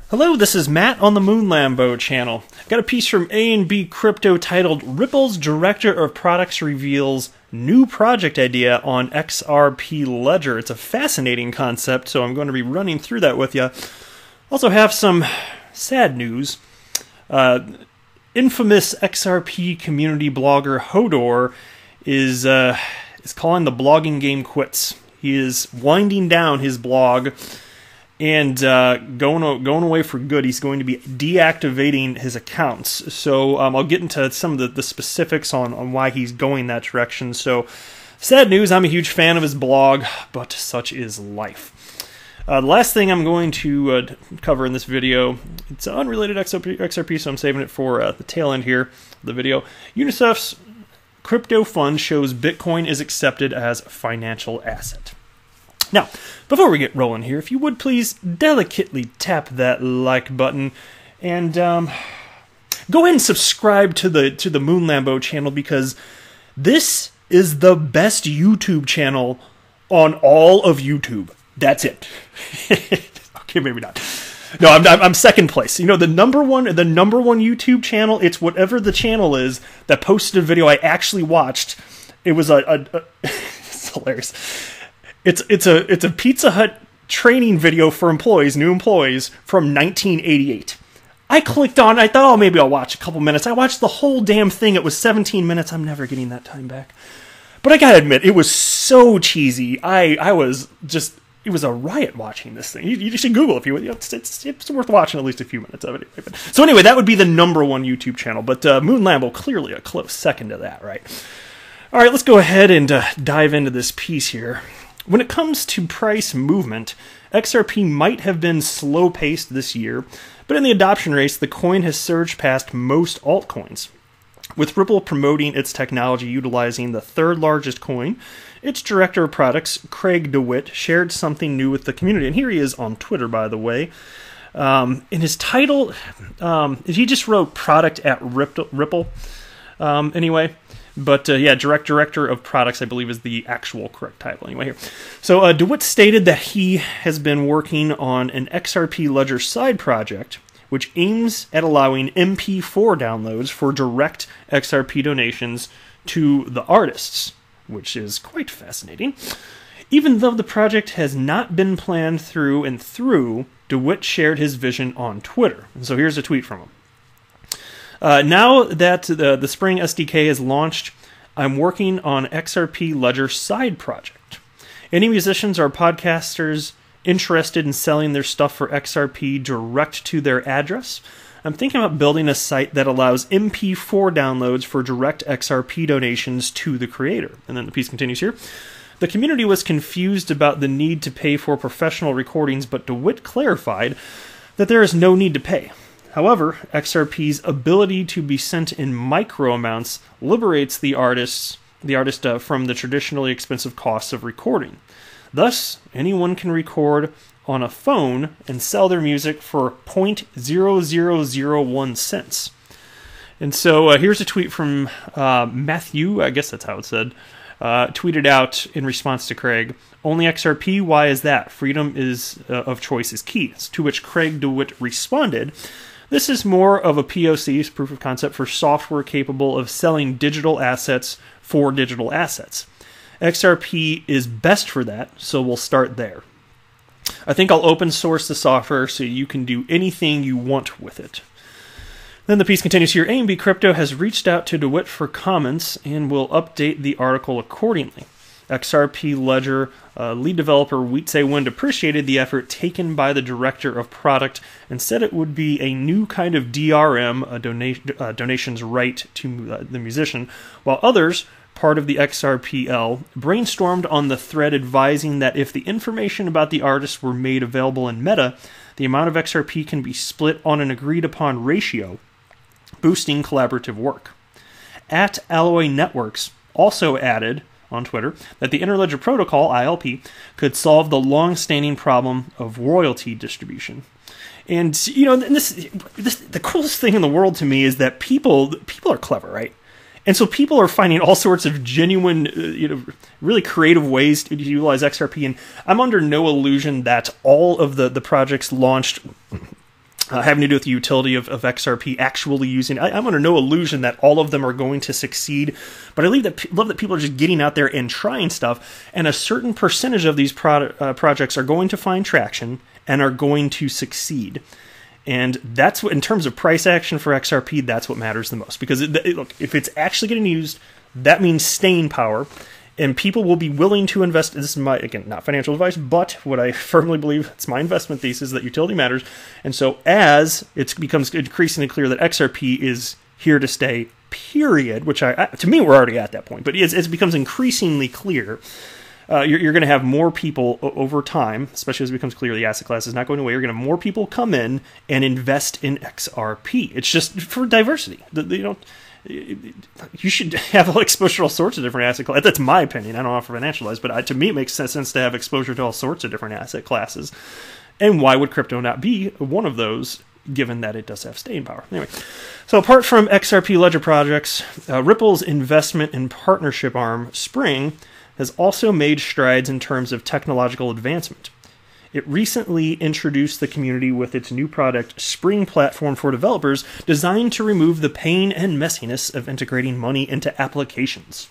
Hello, this is Matt on the Moon Lambo channel. I've got a piece from A&B Crypto titled Ripple's Director of Products Reveals New Project Idea on XRP Ledger. It's a fascinating concept, so I'm going to be running through that with you. Also have some sad news. Infamous XRP community blogger Hodor is calling the blogging game quits. He is winding down his blog and going away for good. He's going to be deactivating his accounts. So I'll get into some of the specifics on why he's going that direction. So sad news, I'm a huge fan of his blog, but such is life. The last thing I'm going to cover in this video, it's unrelated XRP, so I'm saving it for the tail end here of the video. UNICEF's crypto fund shows Bitcoin is accepted as a financial asset. Now, before we get rolling here, if you would please delicately tap that like button and go ahead and subscribe to the Moon Lambo channel, because this is the best YouTube channel on all of YouTube. That's it. Okay, maybe not. No, I'm second place. You know, the number one YouTube channel, it's whatever the channel is that posted a video I actually watched. It was it's hilarious. It's a Pizza Hut training video for employees, new employees, from 1988. I clicked on, I thought, oh, maybe I'll watch a couple minutes. I watched the whole damn thing. It was 17 minutes. I'm never getting that time back. But I gotta admit, it was so cheesy. I was just, it was a riot watching this thing. You should Google if you would. It's worth watching at least a few minutes of it. So anyway, that would be the number one YouTube channel. But Moon Lambo, clearly a close second to that, right? All right, let's go ahead and dive into this piece here. When it comes to price movement, XRP might have been slow-paced this year, but in the adoption race, the coin has surged past most altcoins. With Ripple promoting its technology utilizing the third largest coin, its director of products, Craig DeWitt, shared something new with the community. And here he is on Twitter, by the way. In his title, he just wrote product at Ripple, anyway. But yeah, director of products, I believe, is the actual correct title anyway here. So DeWitt stated that he has been working on an XRP Ledger side project, which aims at allowing MP4 downloads for direct XRP donations to the artists, which is quite fascinating. Even though the project has not been planned through and through, DeWitt shared his vision on Twitter. And so here's a tweet from him. Now that the Spring SDK is launched, I'm working on XRP Ledger side project. Any musicians or podcasters interested in selling their stuff for XRP direct to their address? I'm thinking about building a site that allows MP4 downloads for direct XRP donations to the creator. And then the piece continues here. The community was confused about the need to pay for professional recordings, but DeWitt clarified that there is no need to pay. However, XRP's ability to be sent in micro amounts liberates the artist from the traditionally expensive costs of recording. Thus, anyone can record on a phone and sell their music for 0.0001 cents. And so here's a tweet from Matthew, I guess that's how it's said, tweeted out in response to Craig, "Only XRP? Why is that? Freedom of choice is key." To which Craig DeWitt responded, "This is more of a POC, proof of concept, for software capable of selling digital assets for digital assets. XRP is best for that, so we'll start there. I think I'll open source the software so you can do anything you want with it." Then the piece continues here. A&B Crypto has reached out to DeWitt for comments and will update the article accordingly. XRP Ledger lead developer Wietse Wind appreciated the effort taken by the director of product and said it would be a new kind of DRM, donations right to the musician, while others, part of the XRPL, brainstormed on the thread advising that if the information about the artist were made available in Meta, the amount of XRP can be split on an agreed-upon ratio, boosting collaborative work. At Alloy Networks also added on Twitter that the Interledger Protocol, ILP, could solve the long-standing problem of royalty distribution. And, you know, the coolest thing in the world to me is that people are clever, right? And so people are finding all sorts of genuine, really creative ways to utilize XRP. And I'm under no illusion that all of the projects launched having to do with the utility of XRP actually using. I'm under no illusion that all of them are going to succeed, but I love that people are just getting out there and trying stuff, and a certain percentage of these projects are going to find traction and are going to succeed. And that's what, in terms of price action for XRP, that's what matters the most. Because, look, if it's actually getting used, that means staying power. And people will be willing to invest. This is my, again, not financial advice, but what I firmly believe, it's my investment thesis, that utility matters. And so as it becomes increasingly clear that XRP is here to stay, period, which to me, we're already at that point, but as it becomes increasingly clear, you're going to have more people over time, especially as it becomes clear the asset class is not going away. You're going to have more people come in and invest in XRP. It's just for diversity. You should have exposure to all sorts of different asset classes. That's my opinion. I don't offer financial advice, but to me it makes sense to have exposure to all sorts of different asset classes. And why would crypto not be one of those, given that it does have staying power? Anyway, so apart from XRP ledger projects, Ripple's investment and partnership arm, Spring, has also made strides in terms of technological advancement. It recently introduced the community with its new product, Spring Platform for Developers, designed to remove the pain and messiness of integrating money into applications.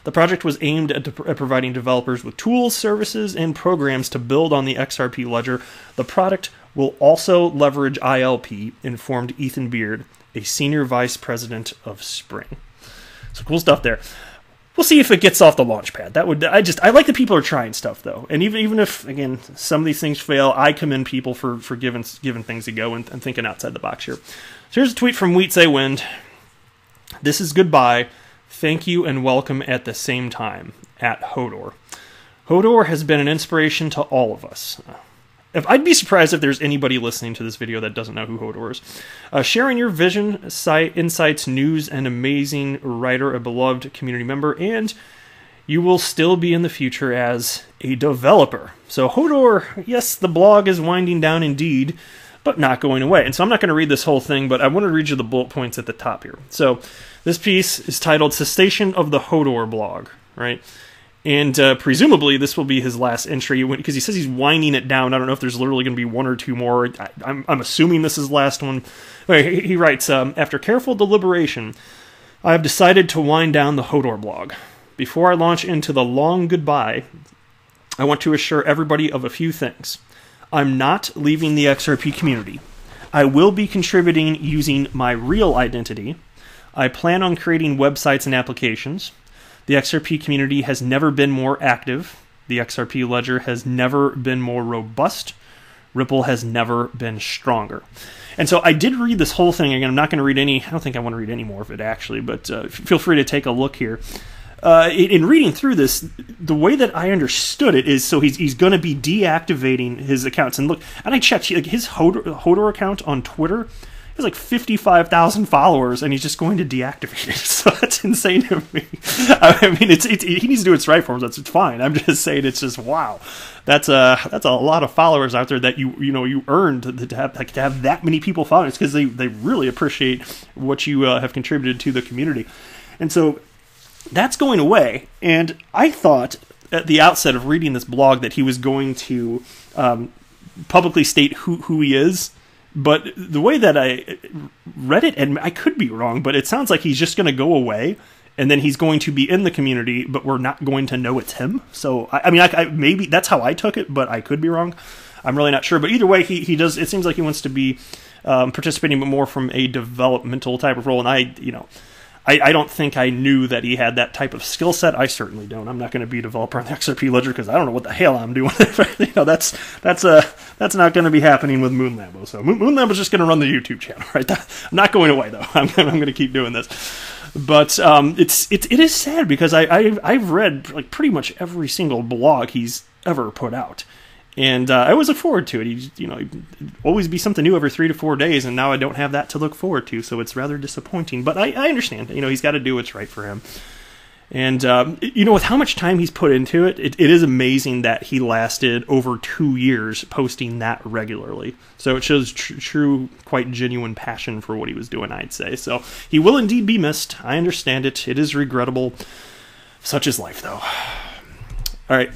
The project was aimed at providing developers with tools, services, and programs to build on the XRP ledger. The product will also leverage ILP, informed Ethan Beard, a senior vice president of Spring. So cool stuff there. We'll see if it gets off the launch pad. I like that people are trying stuff, though. And even if, again, some of these things fail, I commend people for giving things a go and thinking outside the box here. So here's a tweet from Weetsay Wind. This is goodbye. Thank you and welcome at the same time. At Hodor. Hodor has been an inspiration to all of us. I'd be surprised if there's anybody listening to this video that doesn't know who Hodor is. Sharing your vision, insights, news, and amazing writer, a beloved community member, and you will still be in the future as a developer. So Hodor, yes, the blog is winding down indeed, but not going away. And so I'm not going to read this whole thing, but I want to read you the bullet points at the top here. So this piece is titled Cessation of the Hodor Blog, right? And presumably this will be his last entry, because he says he's winding it down. I don't know if there's literally going to be one or two more. I'm assuming this is the last one. Anyway, he writes, after careful deliberation, I have decided to wind down the Hodor blog. Before I launch into the long goodbye, I want to assure everybody of a few things. I'm not leaving the XRP community. I will be contributing using my real identity. I plan on creating websites and applications. The XRP community has never been more active. The XRP ledger has never been more robust. Ripple has never been stronger. And so I did read this whole thing. Again, I'm not going to read I don't think I want to read any more of it, actually, but feel free to take a look here. In reading through this, the way that I understood it is, so he's going to be deactivating his accounts. And look, and I checked, his Hodor account on Twitter, he has like 55,000 followers, and he's just going to deactivate it. So that's insane to me. I mean, he needs to do what's right for him. It's fine. I'm just saying, it's just wow. That's a lot of followers out there that you earned to have that many people following. It's because they really appreciate what you have contributed to the community, and so that's going away. And I thought at the outset of reading this blog that he was going to publicly state who he is. But the way that I read it, and I could be wrong, but it sounds like he's just going to go away, and then he's going to be in the community, but we're not going to know it's him. So, I mean, maybe that's how I took it, but I could be wrong. I'm really not sure. But either way, he does. It seems like he wants to be participating, but more from a developmental type of role. And I don't think I knew that he had that type of skill set. I certainly don't. I'm not going to be a developer on the XRP ledger because I don't know what the hell I'm doing. That's not going to be happening with Moon Lambo. So Moon Lambo's just going to run the YouTube channel, right? I'm not going away though. I'm going to keep doing this. But it is sad because I've read like pretty much every single blog he's ever put out. And I always look forward to it. He'd always be something new every 3 to 4 days, and now I don't have that to look forward to, so it's rather disappointing. But I understand. He's got to do what's right for him. And, with how much time he's put into it, it is amazing that he lasted over 2 years posting that regularly. So it shows true, quite genuine passion for what he was doing, I'd say. So he will indeed be missed. I understand it. It is regrettable. Such is life, though. All right.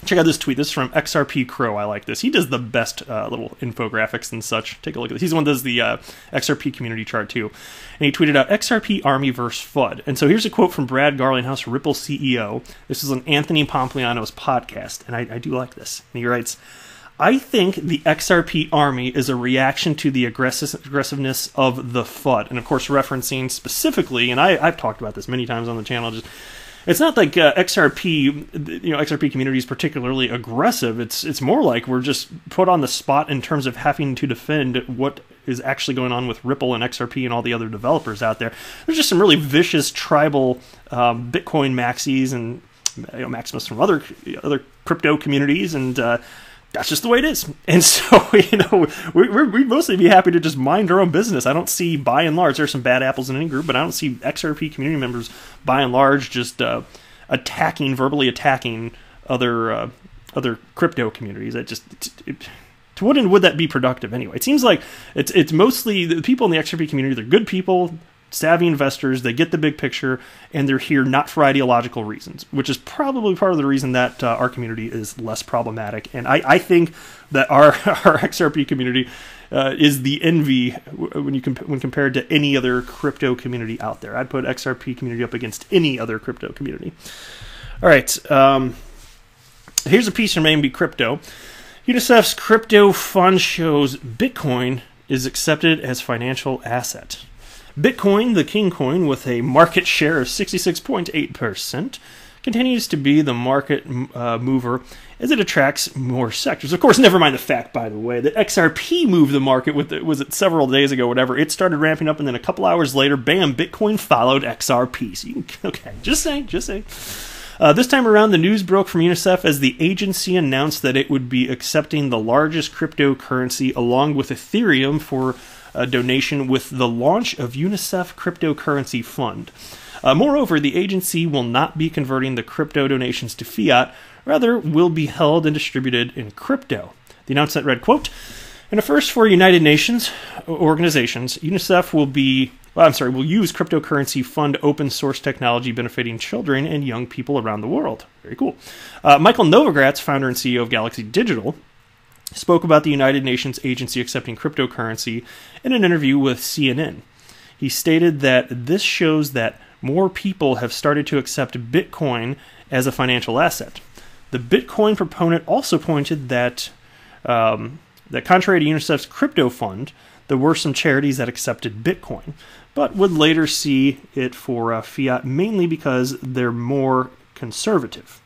Check out this tweet. This is from XRP Crow. I like this. He does the best little infographics and such. Take a look at this. He's the one that does the XRP community chart too. And he tweeted out XRP Army versus FUD. And so here's a quote from Brad Garlinghouse, Ripple CEO. This is on Anthony Pompliano's podcast, and I do like this. And he writes, I think the XRP Army is a reaction to the aggressiveness of the FUD. And of course referencing specifically, and I've talked about this many times on the channel, just it's not like XRP community is particularly aggressive. It's more like we're just put on the spot in terms of having to defend what is actually going on with Ripple and XRP and all the other developers out there. There's just some really vicious tribal Bitcoin maxis and Maximus from other crypto communities, and that's just the way it is. And so, we'd mostly be happy to just mind our own business. I don't see, by and large, there's some bad apples in any group, but I don't see XRP community members, by and large, just verbally attacking other crypto communities. To what end would that be productive anyway? It seems like it's mostly the people in the XRP community. They're good people, savvy investors. They get the big picture, and they're here not for ideological reasons, which is probably part of the reason that our community is less problematic. And I think that our XRP community is the envy when compared to any other crypto community out there. I'd put XRP community up against any other crypto community. All right, here's a piece from AMB Crypto. UNICEF's crypto fund shows Bitcoin is accepted as financial asset. Bitcoin, the king coin, with a market share of 66.8%, continues to be the market mover as it attracts more sectors. Of course, never mind the fact, by the way, that XRP moved the market was it several days ago, whatever. It started ramping up, and then a couple hours later, bam, Bitcoin followed XRP. So okay, just saying. This time around, the news broke from UNICEF as the agency announced that it would be accepting the largest cryptocurrency along with Ethereum for a donation with the launch of UNICEF Cryptocurrency Fund. Moreover, the agency will not be converting the crypto donations to fiat, rather will be held and distributed in crypto. The announcement read, quote, in a first for United Nations organizations, UNICEF will use cryptocurrency fund open source technology benefiting children and young people around the world. Very cool. Michael Novogratz, founder and CEO of Galaxy Digital, spoke about the United Nations agency accepting cryptocurrency in an interview with CNN. He stated that this shows that more people have started to accept Bitcoin as a financial asset. The Bitcoin proponent also pointed that contrary to UNICEF's crypto fund, there were some charities that accepted Bitcoin, but would later see it for fiat mainly because they're more conservative.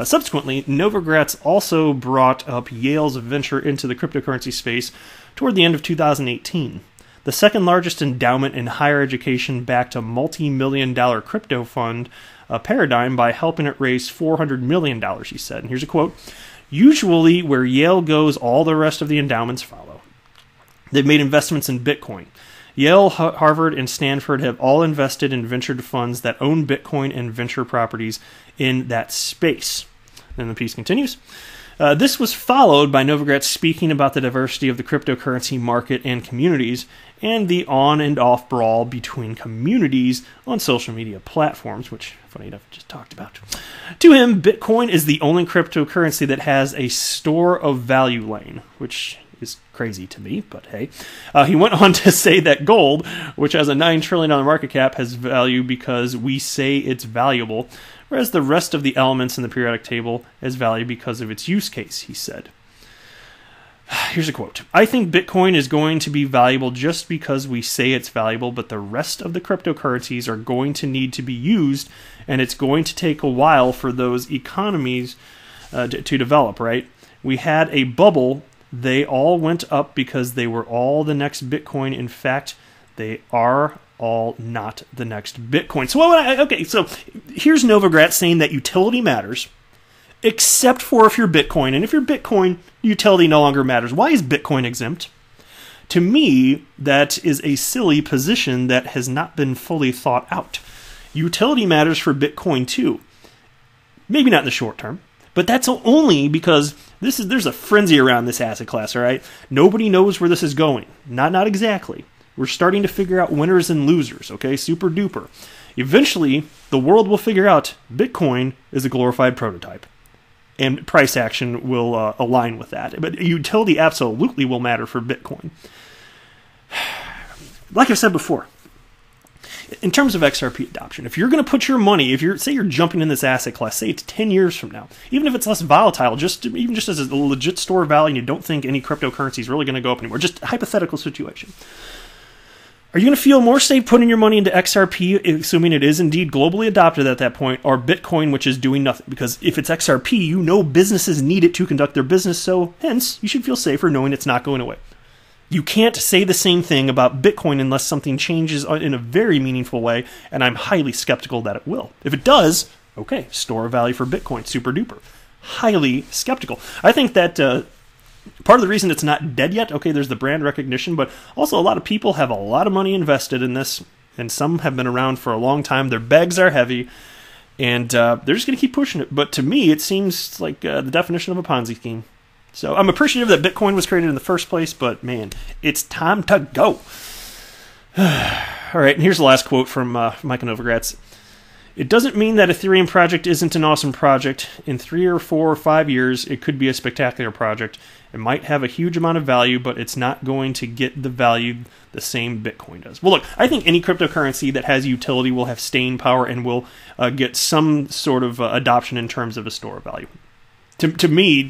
Subsequently, Novogratz also brought up Yale's venture into the cryptocurrency space toward the end of 2018. The second largest endowment in higher education backed a multi-million-dollar crypto fund paradigm by helping it raise $400 million, he said. And here's a quote, usually where Yale goes, all the rest of the endowments follow. They've made investments in Bitcoin. Yale, Harvard, and Stanford have all invested in venture funds that own Bitcoin and venture properties in that space. Then the piece continues. This was followed by Novogratz speaking about the diversity of the cryptocurrency market and communities and the on and off brawl between communities on social media platforms, which, funny enough, just talked about. To him, Bitcoin is the only cryptocurrency that has a store of value lane, which is crazy to me, but hey. He went on to say that gold, which has a $9 trillion market cap, has value because we say it's valuable, whereas the rest of the elements in the periodic table has value because of its use case, he said. Here's a quote. I think Bitcoin is going to be valuable just because we say it's valuable, but the rest of the cryptocurrencies are going to need to be used, and it's going to take a while for those economies to develop, right? We had a bubble. They all went up because they were all the next Bitcoin. In fact, they are all not the next Bitcoin. So here's Novogratz saying that utility matters, except for if you're Bitcoin. And if you're Bitcoin, utility no longer matters. Why is Bitcoin exempt? To me, that is a silly position that has not been fully thought out. Utility matters for Bitcoin too. Maybe not in the short term, but that's only because there's a frenzy around this asset class, all right? Nobody knows where this is going. Not exactly. We're starting to figure out winners and losers, okay? Super duper. Eventually, the world will figure out Bitcoin is a glorified prototype. and price action will align with that. But utility absolutely will matter for Bitcoin. Like I said before, in terms of XRP adoption, if you're going to put your money, say you're jumping in this asset class, say it's 10 years from now, even if it's less volatile, even just as a legit store of value and you don't think any cryptocurrency is really going to go up anymore, just a hypothetical situation. Are you going to feel more safe putting your money into XRP, assuming it is indeed globally adopted at that point, or Bitcoin, which is doing nothing? Because if it's XRP, you know businesses need it to conduct their business, so hence, you should feel safer knowing it's not going away. You can't say the same thing about Bitcoin unless something changes in a very meaningful way, and I'm highly skeptical that it will. If it does, okay, store of value for Bitcoin, super duper. Highly skeptical. I think that part of the reason it's not dead yet, okay, there's the brand recognition, but also a lot of people have a lot of money invested in this, and some have been around for a long time. Their bags are heavy, and they're just going to keep pushing it. But to me, it seems like the definition of a Ponzi scheme. So I'm appreciative that Bitcoin was created in the first place, but man, it's time to go. All right, and here's the last quote from Mike Novogratz. It doesn't mean that Ethereum project isn't an awesome project. In 3 or 4 or 5 years, it could be a spectacular project. It might have a huge amount of value, but it's not going to get the value the same Bitcoin does. Well, look, I think any cryptocurrency that has utility will have staying power and will get some sort of adoption in terms of a store of value. To me,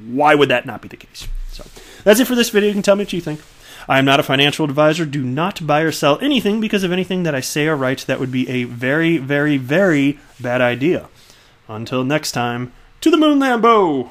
why would that not be the case? So that's it for this video. You can tell me what you think. I am not a financial advisor. Do not buy or sell anything because of anything that I say or write. That would be a very, very, very bad idea. Until next time, to the moon, Lambo!